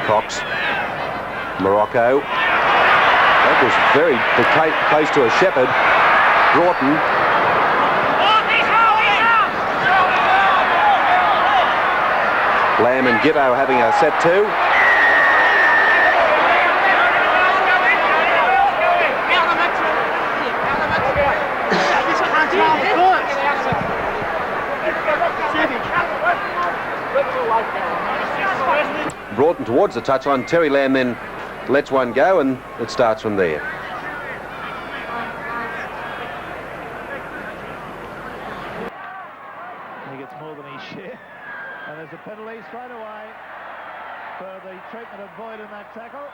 Cox. Morocco. That was very close to a shepherd. Broughton. Lamb and Gitto having a set too. Broughton towards the touchline. Terry Lamb then lets one go, and it starts from there. He gets more than his share, and there's a penalty straight away for the treatment of Boyd in that tackle.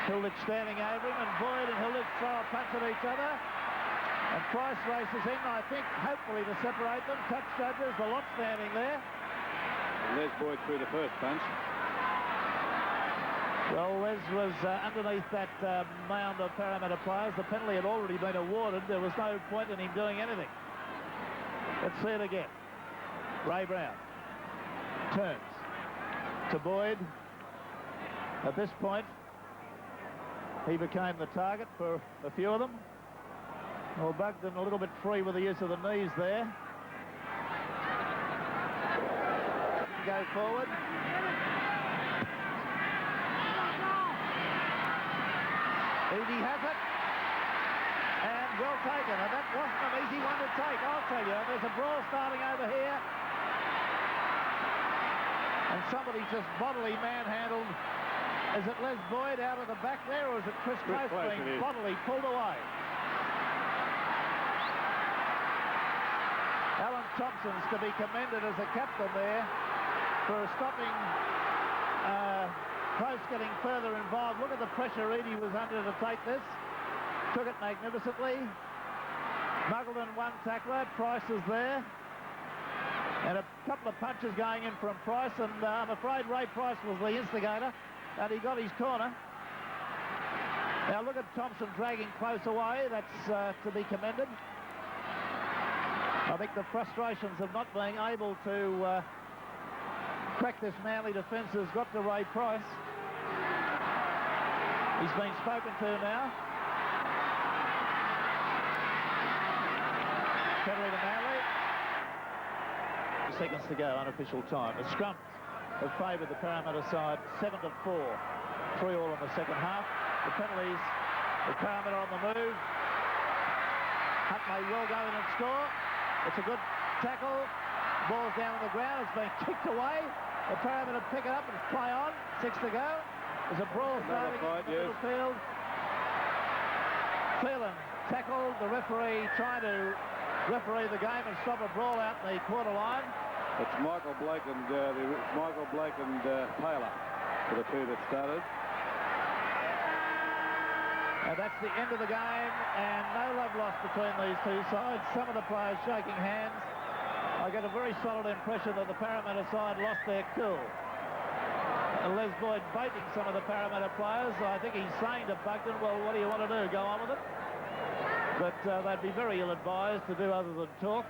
Hilditch standing over him, and Boyd and Hilditch throw a punch at each other. And Price races in, I think, hopefully to separate them. Touch judges, the lot standing there. And Les Boyd threw the first punch. Well, Les was underneath that mound of Parramatta players. The penalty had already been awarded. There was no point in him doing anything. Let's see it again. Ray Brown turns to Boyd. At this point, he became the target for a few of them. Well, Bugden a little bit free with the use of the knees there. Go forward. Easy has it. And well taken. And that wasn't an easy one to take, I'll tell you. There's a brawl starting over here. And somebody just bodily manhandled. Is it Les Boyd out of the back there, or is it Chris Close being bodily pulled away? Alan Thompson's to be commended as a captain there for stopping Close getting further involved. Look at the pressure Eadie was under to take this. Took it magnificently. Muggleton one tackler. Price is there. And a couple of punches going in from Price, and I'm afraid Ray Price was the instigator, and he got his corner. Now look at Thompson dragging Close away. That's to be commended. I think the frustrations of not being able to crack this Manly defence has got to Ray Price. He's been spoken to now. Penalty to Manly. Seconds to go, unofficial time. The scrum have favoured the Parramatta side 7-4. 3-all in the second half. The penalties, the Parramatta on the move. Hunt may well go in and score. It's a good tackle. Ball's down on the ground. It's been kicked away. The Parramatta pick it up and play on. 6 to go. There's a brawl starting in the middle field. Phelan tackled. The referee trying to referee the game and stop a brawl out in the quarter line. It's Michael Blake and Taylor for the two that started. And that's the end of the game, and no love lost between these two sides. Some of the players shaking hands. I get a very solid impression that the Parramatta side lost their cool. And Les Boyd baiting some of the Parramatta players. I think he's saying to Bugden, well, what do you want to do? Go on with it? But they'd be very ill-advised to do other than talk.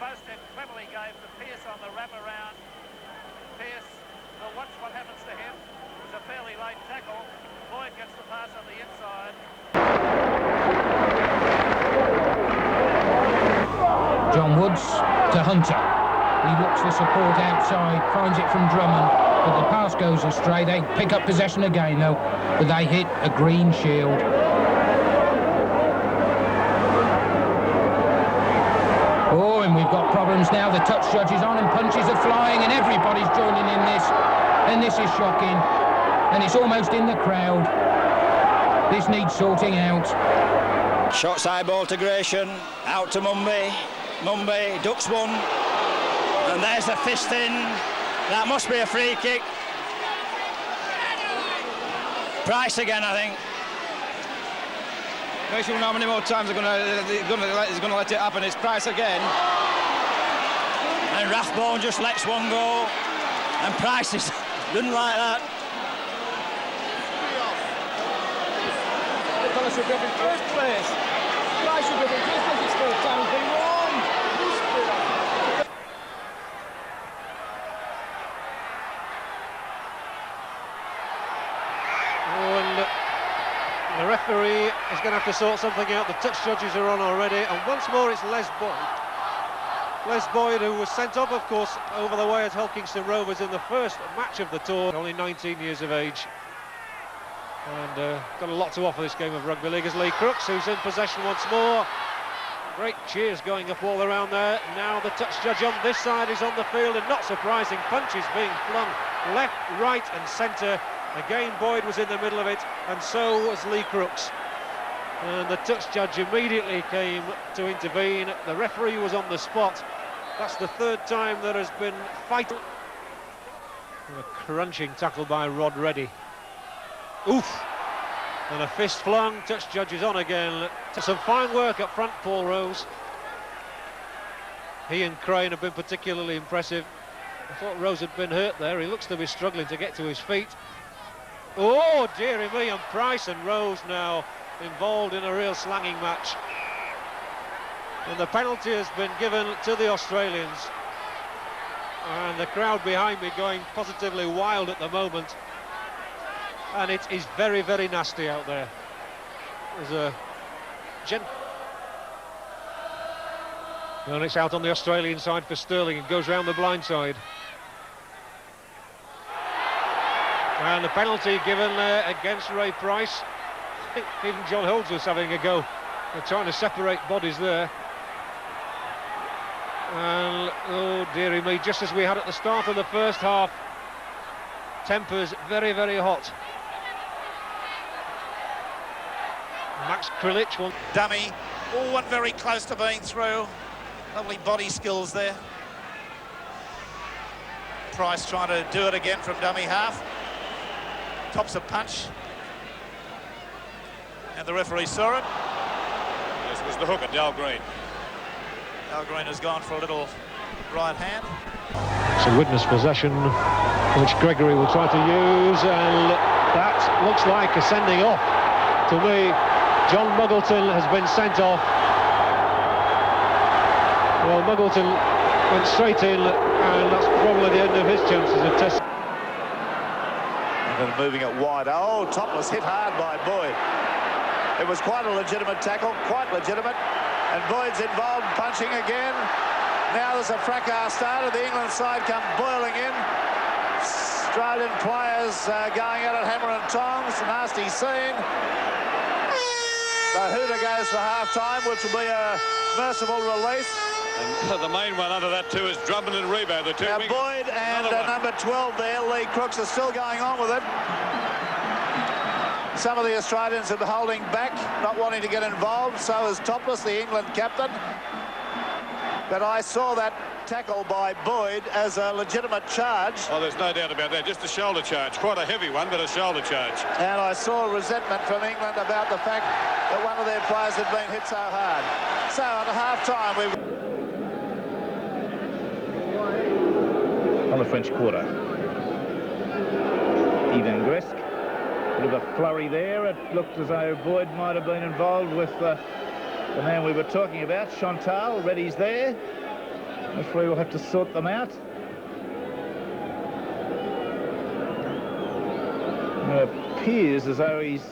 Post and cleverly gave to Pearce on the wraparound. Pearce will watch what happens to him. It was a fairly late tackle. Boyd gets the pass on the inside. John Woods to Hunter. He looks for support outside, finds it from Drummond, but the pass goes astray. They pick up possession again though, but they hit a green shield. Oh, and we've got problems now. The touch judge is on and punches are flying and everybody's joining in this. And this is shocking. And it's almost in the crowd. This needs sorting out. Short side ball to Gratian, out to Mumby. Mumby ducks one. And there's the fist in. That must be a free kick. Price again, I think. I don't know how many more times they're going to let it happen. It's Price again. And Rathbone just lets one go. And Price doesn't like that. The fella should be up in first place. Price should be up in first place. It's third time he's been wrong. The referee is going to have to sort something out. The touch judges are on already, and once more it's Les Boyd. Les Boyd, who was sent off, of course, over the way at Hulkingston Rovers in the first match of the tour, only 19 years of age. And got a lot to offer this game of rugby league as Lee Crooks, who's in possession once more. Great cheers going up all around there. Now the touch judge on this side is on the field, and not surprising, punches being flung left, right and centre. Again, Boyd was in the middle of it, and so was Lee Crooks. And the touch judge immediately came to intervene. The referee was on the spot. That's the third time there has been fighting. A crunching tackle by Rod Reddy. Oof! And a fist flung. Touch judge is on again. Some fine work up front, Paul Rose. He and Crane have been particularly impressive. I thought Rose had been hurt there. He looks to be struggling to get to his feet. Oh, dearie me, and Price and Rose now involved in a real slanging match. And the penalty has been given to the Australians. And the crowd behind me going positively wild at the moment. And it is very, very nasty out there. There's a and it's out on the Australian side for Sterling and goes round the blind side. And the penalty given against Ray Price. I think even John Holmes was having a go. They're trying to separate bodies there. And oh dearie me, just as we had at the start of the first half, tempers very, very hot. Max Krilich one. Dummy. All went very close to being through. Lovely body skills there. Price trying to do it again from dummy half. Tops a punch. And the referee saw it. This was the hooker, Dal Green. Dal Green has gone for a little right hand. It's a witness possession which Gregory will try to use, and that looks like a sending off. To me, John Muggleton has been sent off. Well, Muggleton went straight in, and that's probably the end of his chances of test. And moving it wide. Oh, Topless hit hard by Boyd. It was quite a legitimate tackle, quite legitimate. And Boyd's involved, punching again. Now there's a fracas started. The England side come boiling in. Australian players going at it, hammer and tongs. Nasty scene. The hooter goes for half-time, which will be a merciful release. And the main one under that too is Drummond and Rebo. The two. Now Boyd and number 12 there, Lee Crooks, are still going on with it. Some of the Australians are holding back, not wanting to get involved. So is Topless, the England captain. But I saw that tackle by Boyd as a legitimate charge. Oh, there's no doubt about that. Just a shoulder charge. Quite a heavy one, but a shoulder charge. And I saw resentment from England about the fact that one of their players had been hit so hard. So at half-time, we... On the French quarter. Even Gresk. Bit of a flurry there. It looked as though Boyd might have been involved with the man we were talking about, Chantal. Reddy's there. Referee will have to sort them out. It appears as though he's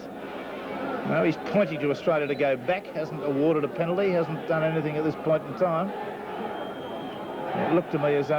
pointing to Australia to go back, hasn't awarded a penalty, hasn't done anything at this point in time. It looked to me as though